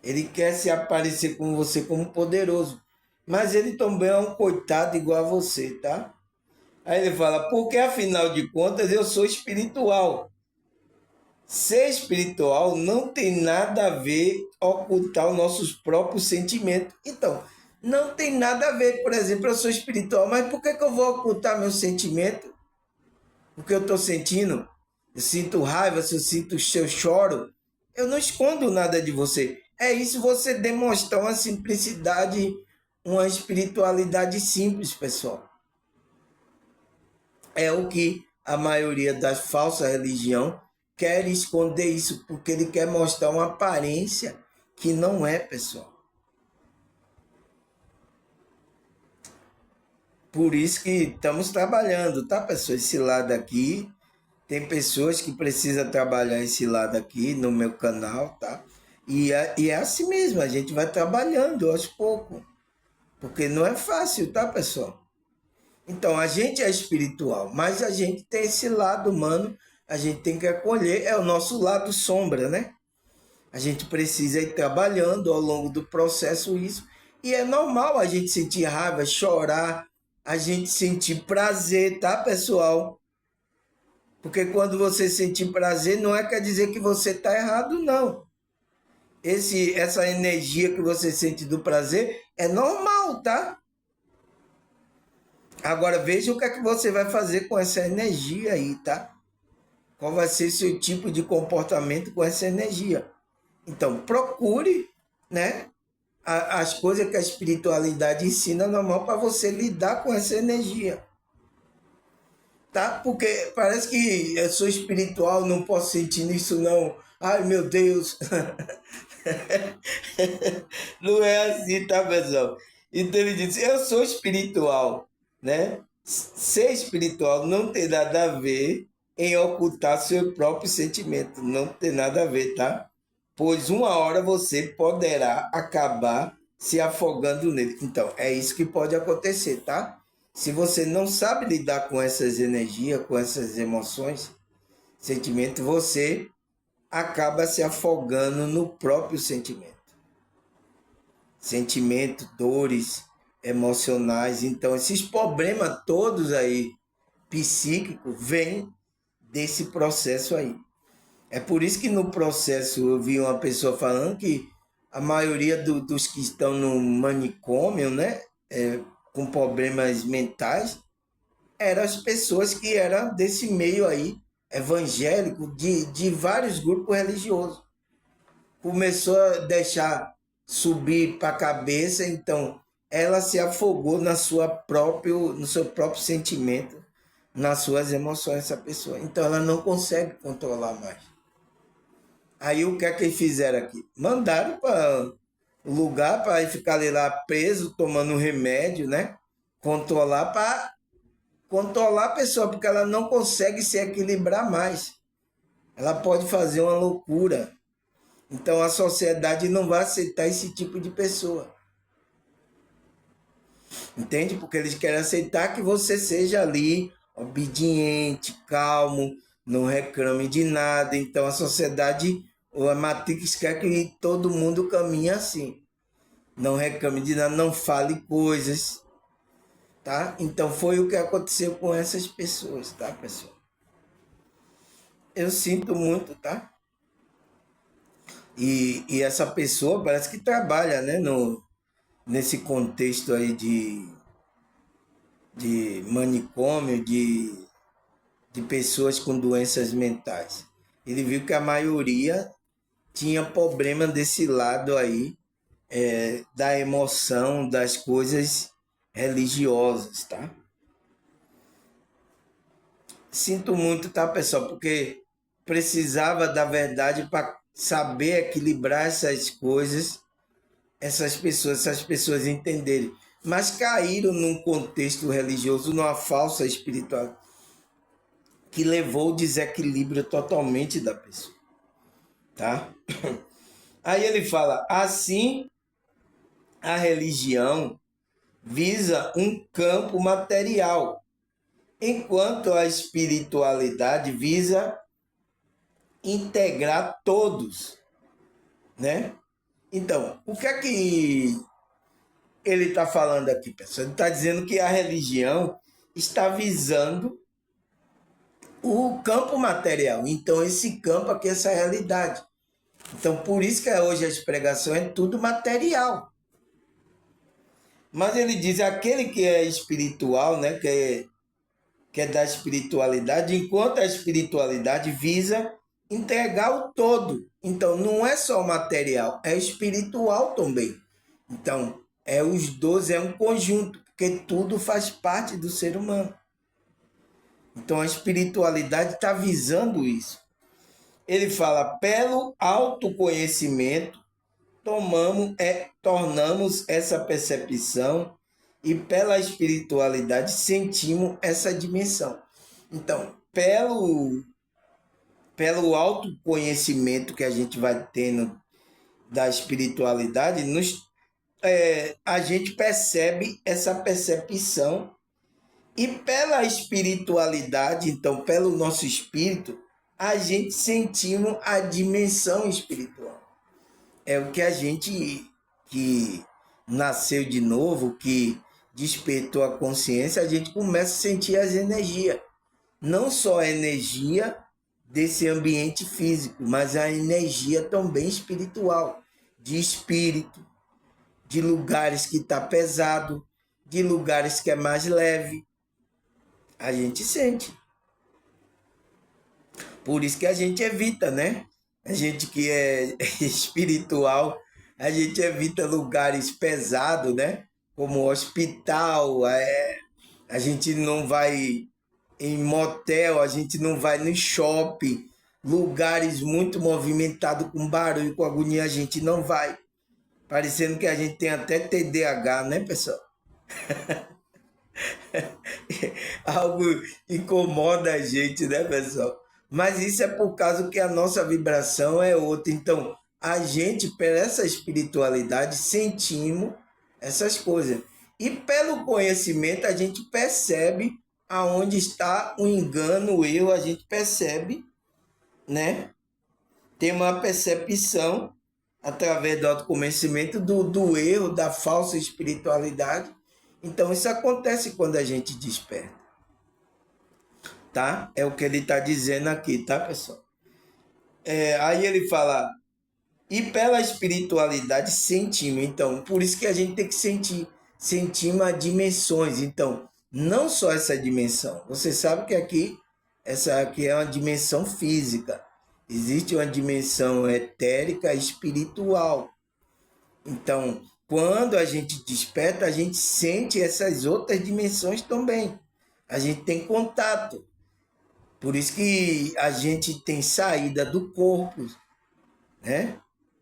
Ele quer se aparecer com você como poderoso. Mas ele também é um coitado igual a você, tá? Aí ele fala, porque afinal de contas eu sou espiritual. Ser espiritual não tem nada a ver ocultar os nossos próprios sentimentos. Então, não tem nada a ver, por exemplo, eu sou espiritual, mas por que eu vou ocultar meu sentimento? O que eu estou sentindo? Eu sinto raiva, se eu choro, Eu não escondo nada de você. É isso, você demonstrar uma simplicidade, uma espiritualidade simples, pessoal. É o que a maioria das falsas religiões quer esconder isso, porque ele quer mostrar uma aparência que não é, pessoal. Por isso que estamos trabalhando, tá, pessoal? Esse lado aqui, tem pessoas que precisam trabalhar esse lado aqui no meu canal, tá? E é assim mesmo, a gente vai trabalhando aos poucos, porque não é fácil, tá, pessoal? Então, a gente é espiritual, mas a gente tem esse lado humano, a gente tem que acolher, é o nosso lado sombra, né? A gente precisa ir trabalhando ao longo do processo isso, e é normal a gente sentir raiva, chorar, a gente sentir prazer, tá, pessoal? Porque quando você sentir prazer, não é quer dizer que você está errado, não. Essa energia que você sente do prazer é normal, tá? Agora veja o que é que você vai fazer com essa energia aí, tá? Qual vai ser seu tipo de comportamento com essa energia? Então, procure, né? As coisas que a espiritualidade ensina normal para você lidar com essa energia, tá? Porque parece que eu sou espiritual, não posso sentir isso não. Ai, meu Deus. Não é assim, tá, pessoal? Então ele disse, eu sou espiritual, né? Ser espiritual não tem nada a ver em ocultar seu próprio sentimento. Não tem nada a ver, tá? Pois uma hora você poderá acabar se afogando nele. Então, é isso que pode acontecer, tá? Se você não sabe lidar com essas energias, com essas emoções, sentimentos, você acaba se afogando no próprio sentimento. Sentimento, dores emocionais. Então, esses problemas todos aí psíquicos vêm desse processo aí. É por isso que no processo eu vi uma pessoa falando que a maioria dos que estão no manicômio, né, com problemas mentais, eram as pessoas que eram desse meio aí evangélico, de vários grupos religiosos. Começou a deixar subir para a cabeça, então ela se afogou no seu próprio sentimento, nas suas emoções, essa pessoa. Então ela não consegue controlar mais. Aí o que é que fizeram aqui? Mandaram para o lugar para ficar ali lá preso, tomando um remédio, né? Controlar a pessoa, porque ela não consegue se equilibrar mais. Ela pode fazer uma loucura. Então a sociedade não vai aceitar esse tipo de pessoa. Entende? Porque eles querem aceitar que você seja ali obediente, calmo, não reclame de nada. Então a sociedade, ou a Matrix quer que todo mundo caminhe assim. Não reclame de nada, não fale coisas, tá? Então foi o que aconteceu com essas pessoas, tá, pessoal? Eu sinto muito, tá? E essa pessoa parece que trabalha, né, nesse contexto aí de manicômio, de pessoas com doenças mentais. Ele viu que a maioria tinha problema desse lado aí, da emoção, das coisas religiosas, tá? Sinto muito, tá, pessoal? Porque precisava da verdade para saber equilibrar essas coisas, essas pessoas entenderem. Mas caíram num contexto religioso, numa falsa espiritualidade, que levou o desequilíbrio totalmente da pessoa, tá? Aí ele fala, assim a religião visa um campo material, enquanto a espiritualidade visa integrar todos, né? Então, o que é que ele está falando aqui, pessoal? Ele está dizendo que a religião está visando o campo material. Então, esse campo aqui, essa realidade. Então, por isso que hoje as pregações é tudo material. Mas ele diz, aquele que é espiritual, né, que é da espiritualidade, enquanto a espiritualidade visa entregar o todo. Então, não é só material, é espiritual também. Então, os 12 é um conjunto, porque tudo faz parte do ser humano. Então, a espiritualidade está visando isso. Ele fala, pelo autoconhecimento, tornamos essa percepção e pela espiritualidade sentimos essa dimensão. Então, pelo autoconhecimento que a gente vai tendo da espiritualidade, a gente percebe essa percepção e pela espiritualidade, então, pelo nosso espírito, a gente sentimos a dimensão espiritual. É o que a gente que nasceu de novo, que despertou a consciência, a gente começa a sentir as energias. Não só a energia desse ambiente físico, mas a energia também espiritual, de espírito, de lugares que está pesado, de lugares que é mais leve. A gente sente. Por isso que a gente evita, né? A gente que é espiritual, a gente evita lugares pesados, né? Como hospital, a gente não vai em motel, a gente não vai no shopping, lugares muito movimentados com barulho, com agonia, a gente não vai. Parecendo que a gente tem até TDAH, né, pessoal? Algo incomoda a gente, né, pessoal? Mas isso é por causa que a nossa vibração é outra. Então, a gente, por essa espiritualidade, sentimos essas coisas. E pelo conhecimento, a gente percebe aonde está o engano, o erro, a gente percebe, né? Tem uma percepção, através do autoconhecimento, do erro, da falsa espiritualidade. Então, isso acontece quando a gente desperta. Tá? É o que ele está dizendo aqui, tá, pessoal? Aí ele fala, e pela espiritualidade sentimos. Então, por isso que a gente tem que sentimos as dimensões. Então, não só essa dimensão. Você sabe que essa aqui é uma dimensão física. Existe uma dimensão etérica espiritual. Então, quando a gente desperta, a gente sente essas outras dimensões também. A gente tem contato. Por isso que a gente tem saída do corpo, né?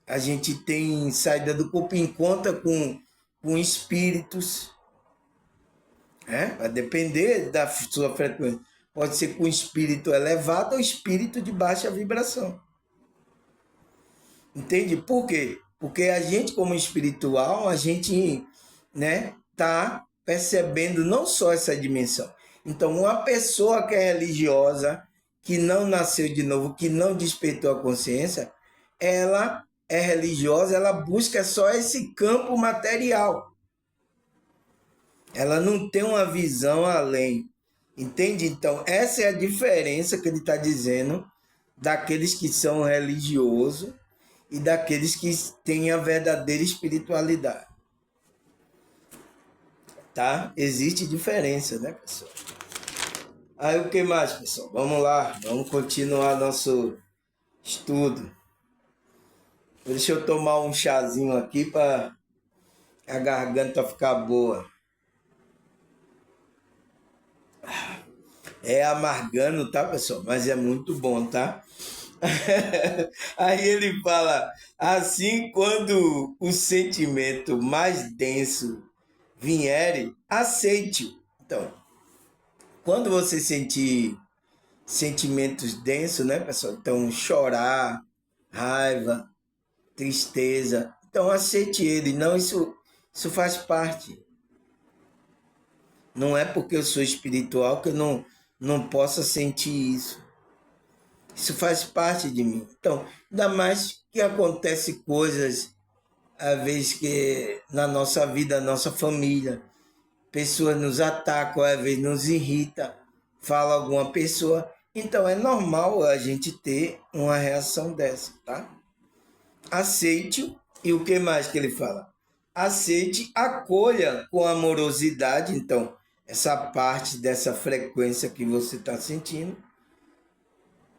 A gente tem saída do corpo em conta com espíritos, né? Vai depender da sua frequência. Pode ser com espírito elevado ou espírito de baixa vibração. Entende? Por quê? Porque a gente, como espiritual, a gente, né, tá percebendo não só essa dimensão. Então, uma pessoa que é religiosa, que não nasceu de novo, que não despertou a consciência, ela é religiosa, ela busca só esse campo material. Ela não tem uma visão além. Entende? Então, essa é a diferença que ele está dizendo daqueles que são religiosos e daqueles que têm a verdadeira espiritualidade. Tá? Existe diferença, né, pessoal? Aí o que mais, pessoal? Vamos lá, vamos continuar nosso estudo. Deixa eu tomar um chazinho aqui para a garganta ficar boa. É amargando, tá, pessoal? Mas é muito bom, tá? Aí ele fala, assim, quando o sentimento mais denso vier, aceite-o. Então, quando você sentir sentimentos densos, né, pessoal? Então, chorar, raiva, tristeza. Então, aceite ele. Não, isso faz parte. Não é porque eu sou espiritual que eu não possa sentir isso. Isso faz parte de mim. Então, ainda mais que acontece coisas, às vezes, que na nossa vida, na nossa família, pessoas nos atacam, às vezes nos irrita, fala alguma pessoa. Então, é normal a gente ter uma reação dessa, tá? Aceite, e o que mais que ele fala? Aceite, acolha com amorosidade, então, essa parte dessa frequência que você está sentindo,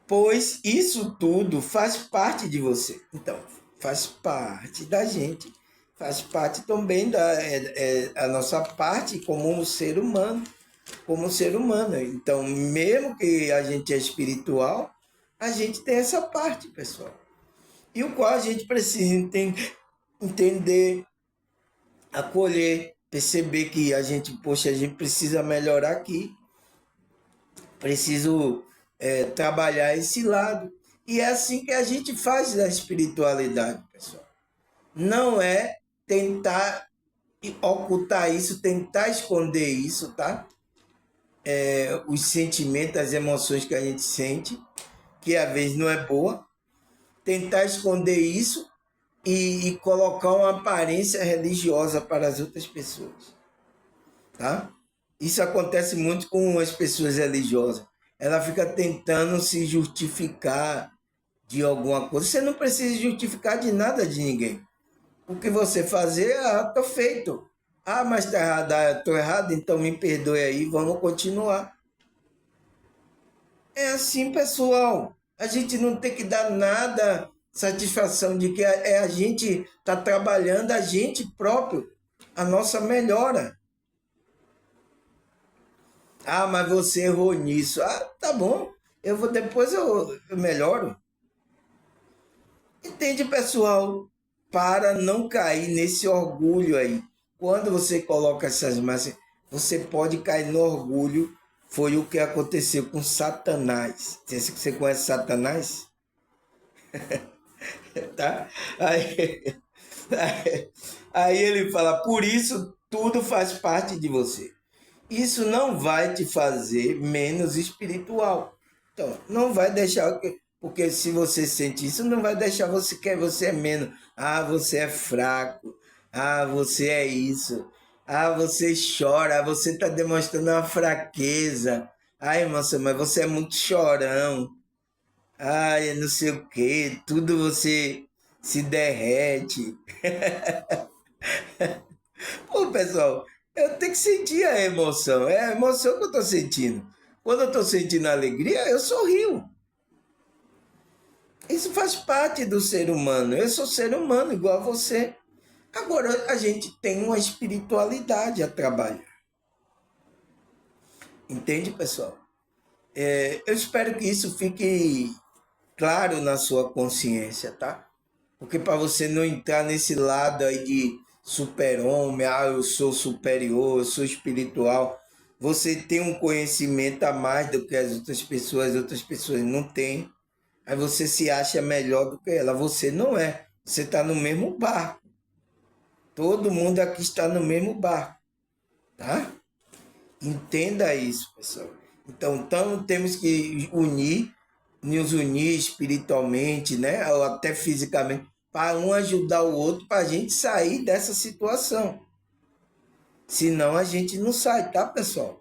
pois isso tudo faz parte de você. Então, faz parte da gente, faz parte também a nossa parte como um ser humano, como um ser humano. Então, mesmo que a gente é espiritual, a gente tem essa parte, pessoal. E o qual a gente precisa entender, acolher, perceber que a gente, poxa, a gente precisa melhorar aqui, preciso trabalhar esse lado. E é assim que a gente faz da espiritualidade, pessoal. Não é tentar ocultar isso, tentar esconder isso, tá? Os sentimentos, as emoções que a gente sente, que às vezes não é boa, tentar esconder isso e colocar uma aparência religiosa para as outras pessoas, tá? Isso acontece muito com as pessoas religiosas. Ela fica tentando se justificar de alguma coisa. Você não precisa justificar de nada de ninguém. O que você fazer, tô feito. Ah, mas tá errado, tô errado, então me perdoe aí, vamos continuar. É assim, pessoal. A gente não tem que dar nada satisfação de que a gente está trabalhando a gente próprio, a nossa melhora. Ah, mas você errou nisso. Ah, tá bom. Depois eu melhoro. Entende, pessoal? Para não cair nesse orgulho aí. Quando você coloca essas massas, você pode cair no orgulho. Foi o que aconteceu com Satanás. Você conhece Satanás? Tá? Aí ele fala, por isso tudo faz parte de você. Isso não vai te fazer menos espiritual. Então, não vai deixar, porque se você sente isso, não vai deixar você que você é menos. Ah, você é fraco. Ah, você é isso. Ah, você chora. Ah, você está demonstrando uma fraqueza. Ai, moça, mas você é muito chorão. Ai, não sei o que. Tudo você se derrete. Pô, pessoal, eu tenho que sentir a emoção. É a emoção que eu estou sentindo. Quando eu estou sentindo alegria, eu sorrio. Isso faz parte do ser humano. Eu sou ser humano igual a você. Agora, a gente tem uma espiritualidade a trabalhar. Entende, pessoal? Eu espero que isso fique claro na sua consciência, tá? Porque para você não entrar nesse lado aí de super-homem, ah, eu sou superior, eu sou espiritual, você tem um conhecimento a mais do que as outras pessoas não têm, aí você se acha melhor do que ela. Você não é, você está no mesmo barco. Todo mundo aqui está no mesmo barco, tá? Entenda isso, pessoal. Então temos que nos unir espiritualmente, né? Ou até fisicamente, para um ajudar o outro, para a gente sair dessa situação. Senão a gente não sai, tá, pessoal?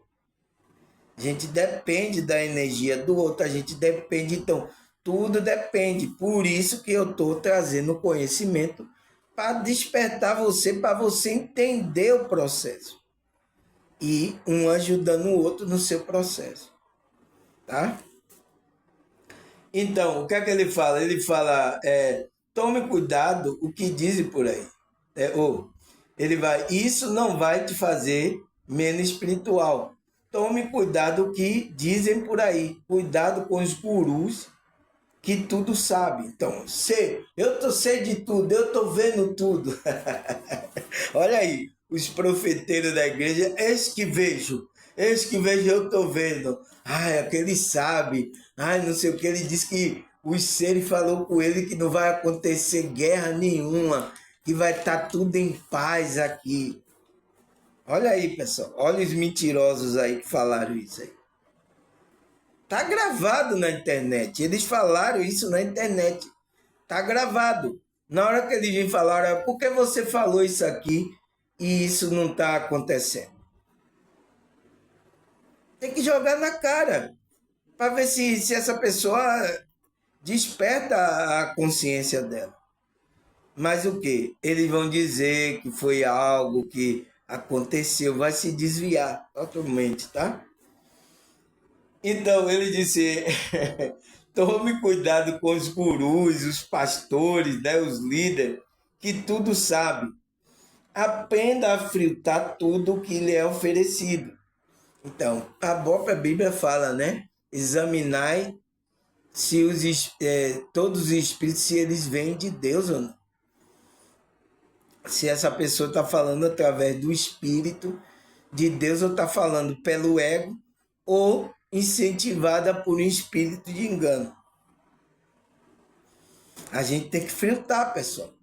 A gente depende da energia do outro, a gente depende, então, tudo depende. Por isso que eu estou trazendo conhecimento para despertar você, para você entender o processo. E um ajudando o outro no seu processo, tá? Então, o que é que ele fala? Ele fala, tome cuidado o que dizem por aí. Ele vai, isso não vai te fazer menos espiritual. Tome cuidado o que dizem por aí. Cuidado com os gurus que tudo sabe. Então, eu tô sei de tudo, eu tô vendo tudo. Olha aí, os profeteiros da igreja, eis que vejo, eu tô vendo. Ai, aquele sabe. Ai, não sei o que, ele disse que os seres falou com ele que não vai acontecer guerra nenhuma, que vai estar tudo em paz aqui. Olha aí, pessoal, olha os mentirosos aí que falaram isso aí. Tá gravado na internet. Eles falaram isso na internet. Tá gravado. Na hora que eles vêm falar, por que você falou isso aqui e isso não está acontecendo? Tem que jogar na cara para ver se essa pessoa desperta a consciência dela. Mas o que? Eles vão dizer que foi algo que aconteceu, vai se desviar totalmente, tá? Então ele disse: Tome cuidado com os gurus, os pastores, né, os líderes, que tudo sabe. Aprenda a filtrar tudo o que lhe é oferecido. Então, a própria Bíblia fala, né? Examinai se todos os espíritos, se eles vêm de Deus ou não. Se essa pessoa está falando através do espírito de Deus ou está falando pelo ego ou incentivada por um espírito de engano. A gente tem que filtrar, pessoal.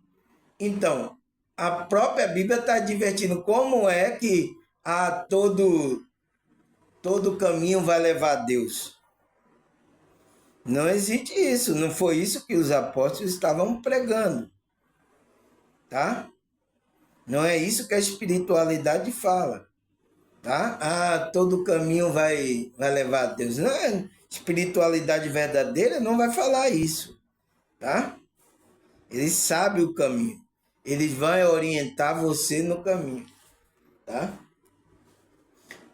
Então, a própria Bíblia está advertindo como é que todo caminho vai levar a Deus. Não existe isso, não foi isso que os apóstolos estavam pregando, tá? Não é isso que a espiritualidade fala, tá? Todo caminho vai levar a Deus. Não é espiritualidade verdadeira, não vai falar isso, tá? Eles sabem o caminho. Eles vão orientar você no caminho, tá?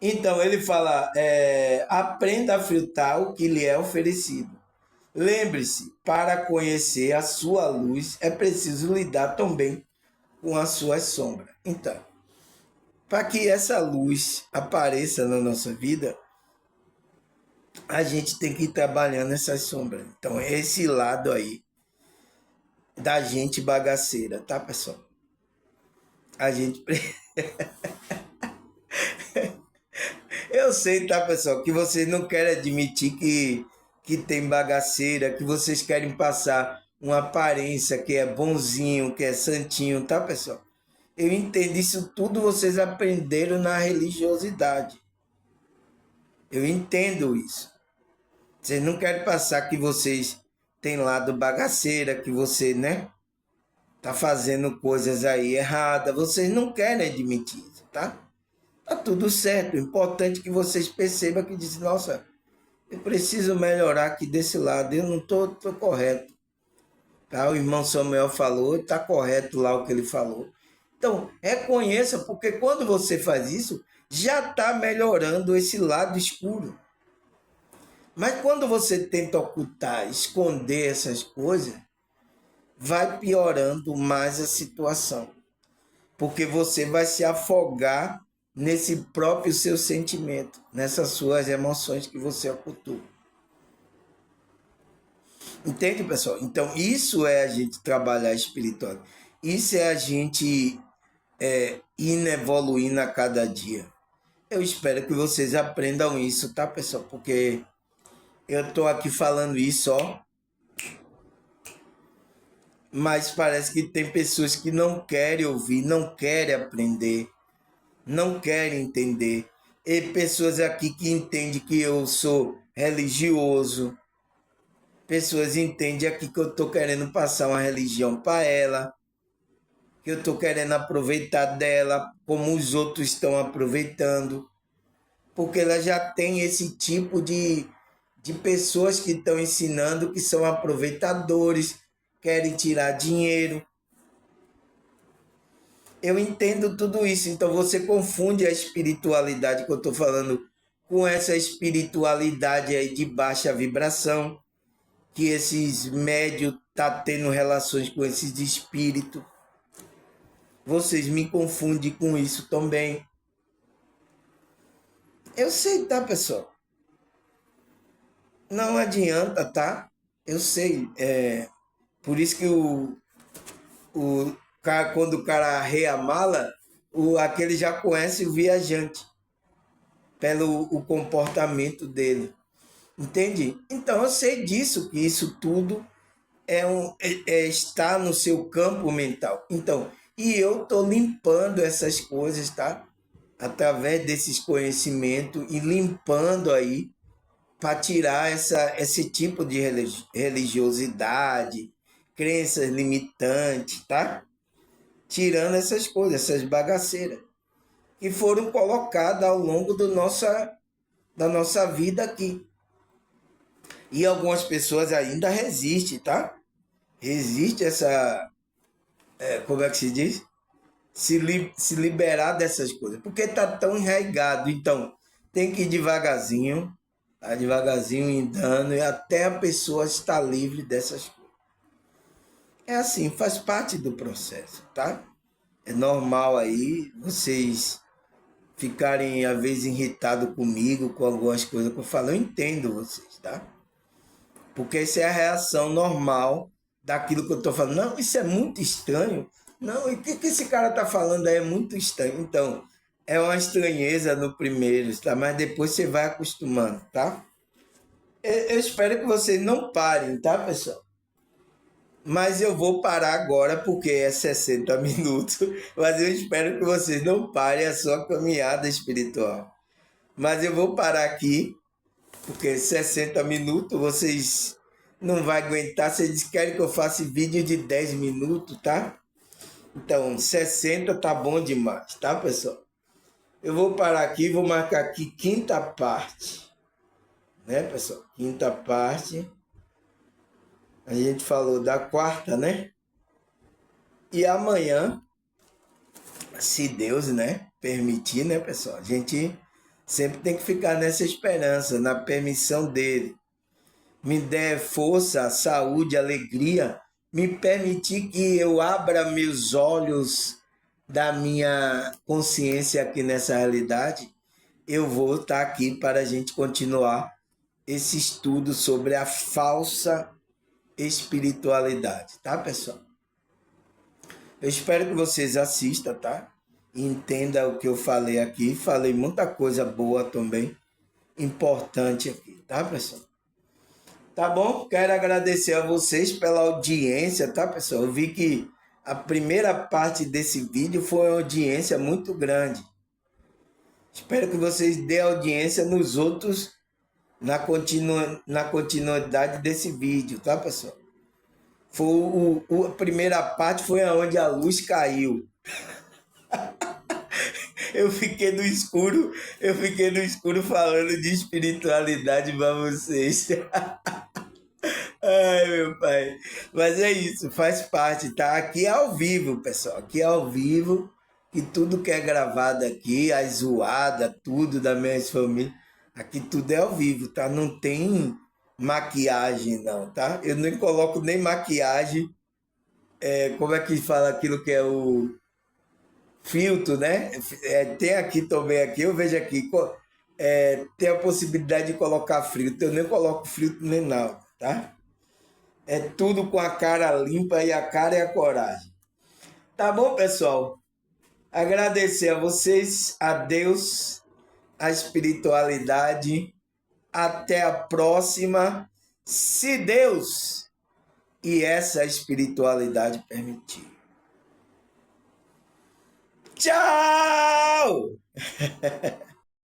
Então ele fala, aprenda a filtrar o que lhe é oferecido. Lembre-se, para conhecer a sua luz é preciso lidar também com as suas sombras. Então, para que essa luz apareça na nossa vida, a gente tem que ir trabalhando essas sombras. Então, esse lado aí da gente bagaceira, tá, pessoal? A gente... Eu sei, tá, pessoal, que vocês não querem admitir que tem bagaceira, que vocês querem passar uma aparência que é bonzinho, que é santinho, tá, pessoal? Eu entendo, isso tudo vocês aprenderam na religiosidade. Eu entendo isso. Vocês não querem passar que vocês têm lado bagaceira, que você, né, tá fazendo coisas aí erradas. Vocês não querem admitir isso, tá? Tá tudo certo. O importante é que vocês percebam que dizem, nossa, eu preciso melhorar aqui desse lado, eu não tô correto. Tá? O irmão Samuel falou, está correto lá o que ele falou. Então, reconheça, porque quando você faz isso, já está melhorando esse lado escuro. Mas quando você tenta ocultar, esconder essas coisas, vai piorando mais a situação. Porque você vai se afogar nesse próprio seu sentimento, nessas suas emoções que você ocultou. Entende, pessoal? Então, isso é a gente trabalhar espiritual. Isso é a gente ir evoluindo a cada dia. Eu espero que vocês aprendam isso, tá, pessoal? Porque eu estou aqui falando isso, ó. Mas parece que tem pessoas que não querem ouvir, não querem aprender, não querem entender. E pessoas aqui que entendem que eu sou religioso, pessoas entendem aqui que eu estou querendo passar uma religião para ela, que eu estou querendo aproveitar dela como os outros estão aproveitando, porque ela já tem esse tipo de pessoas que estão ensinando que são aproveitadores, querem tirar dinheiro. Eu entendo tudo isso, então você confunde a espiritualidade que eu estou falando com essa espiritualidade aí de baixa vibração, que esses médios tá tendo relações com esses espíritos. Vocês me confundem com isso também. Eu sei, tá, pessoal? Não adianta, tá? Eu sei. Por isso que o cara, quando o cara arreia a mala, aquele já conhece o viajante pelo o comportamento dele. Entende? Então eu sei disso, que isso tudo está no seu campo mental. Então, e eu estou limpando essas coisas, tá? Através desses conhecimentos e limpando aí para tirar esse tipo de religiosidade, crenças limitantes, tá? Tirando essas coisas, essas bagaceiras que foram colocadas ao longo da nossa vida aqui. E algumas pessoas ainda resistem, tá? Resiste essa, como é que se diz? Se liberar dessas coisas, porque tá tão enraizado. Então, tem que ir devagarzinho, Tá devagarzinho andando e até a pessoa estar livre dessas coisas. É assim, faz parte do processo, tá? É normal aí vocês ficarem, às vezes, irritados comigo, com algumas coisas que eu falo. Eu entendo vocês, tá? Porque essa é a reação normal daquilo que eu estou falando. Não, isso é muito estranho. Não, e o que esse cara está falando aí é muito estranho. Então, é uma estranheza no primeiro, tá? Mas depois você vai acostumando, tá? Eu espero que vocês não parem, tá, pessoal? Mas eu vou parar agora porque é 60 minutos. Mas eu espero que vocês não parem a sua caminhada espiritual. Mas eu vou parar aqui porque 60 minutos vocês não vão aguentar. Vocês querem que eu faça vídeo de 10 minutos, tá? Então, 60 tá bom demais, tá, pessoal? Eu vou parar aqui, vou marcar aqui quinta parte, né, pessoal? Quinta parte. A gente falou da quarta, né? E amanhã, se Deus, né, permitir, né, pessoal? A gente sempre tem que ficar nessa esperança, na permissão dele. Me dê força, saúde, alegria, me permitir que eu abra meus olhos da minha consciência aqui nessa realidade, eu vou estar aqui para a gente continuar esse estudo sobre a falsa espiritualidade, tá, pessoal? Eu espero que vocês assistam, tá? E entendam o que eu falei aqui. Falei muita coisa boa também, importante aqui, tá, pessoal? Tá bom? Quero agradecer a vocês pela audiência, tá, pessoal? Eu vi que a primeira parte desse vídeo foi uma audiência muito grande. Espero que vocês dêem audiência nos outros na continuidade desse vídeo, tá, pessoal? A primeira parte foi onde a luz caiu. Eu fiquei no escuro falando de espiritualidade para vocês. Ai, meu pai. Mas é isso, faz parte, tá? Aqui é ao vivo, pessoal. Aqui é ao vivo. E tudo que é gravado aqui, a zoada, tudo da minha família, aqui tudo é ao vivo, tá? Não tem maquiagem, não, tá? Eu nem coloco nem maquiagem. Como é que fala aquilo que é o filtro, né? Tem aqui também, aqui, eu vejo aqui, tem a possibilidade de colocar filtro. Eu nem coloco filtro nem nada, tá? É tudo com a cara limpa e a cara e a coragem. Tá bom, pessoal? Agradecer a vocês, a Deus, a espiritualidade. Até a próxima, se Deus e essa espiritualidade permitir. Tchau!